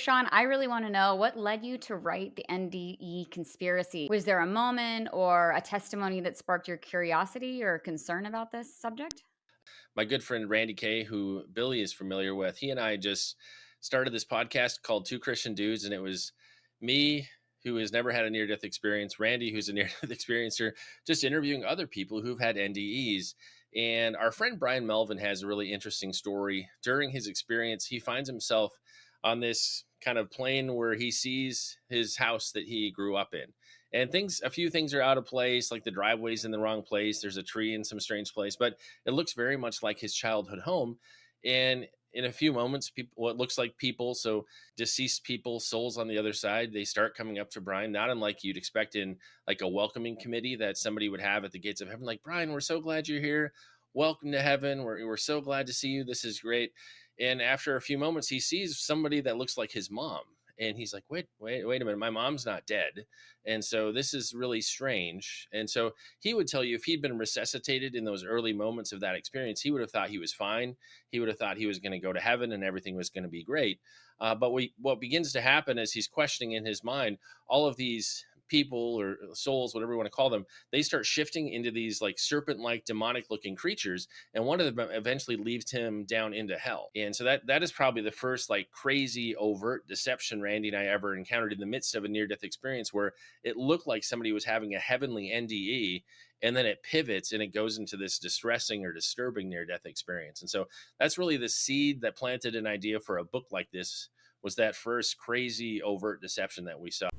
Shaun, I really want to know what led you to write the NDE conspiracy. Was there a moment or a testimony that sparked your curiosity or concern about this subject? My good friend Randy Kay, who Billy is familiar with, he and I just started this podcast called Two Christian Dudes, and it was me, who has never had a near death experience, Randy, who's a near death experiencer, just interviewing other people who've had NDEs. And our friend Brian Melvin has a really interesting story. During his experience, he finds himself on this kind of plane where he sees his house that he grew up in. And a few things are out of place, like the driveway's in the wrong place. There's a tree in some strange place, but it looks very much like his childhood home. And in a few moments, people, what looks like people, so deceased people, souls on the other side, they start coming up to Brian, not unlike you'd expect in like a welcoming committee that somebody would have at the gates of heaven. Like, Brian, we're so glad you're here. Welcome to heaven. We're so glad to see you. This is great. And after a few moments, he sees somebody that looks like his mom. And he's like, wait a minute. My mom's not dead. And so this is really strange. And so he would tell you if he'd been resuscitated in those early moments of that experience, he would have thought he was fine. He would have thought he was going to go to heaven and everything was going to be great. What begins to happen is he's questioning in his mind all of these people or souls, whatever you want to call them, they start shifting into these like serpent like demonic looking creatures. And one of them eventually leads him down into hell. And so that is probably the first like crazy overt deception Randy and I ever encountered in the midst of a near death experience where it looked like somebody was having a heavenly NDE, and then it pivots and it goes into this distressing or disturbing near death experience. And so that's really the seed that planted an idea for a book like this, was that first crazy overt deception that we saw.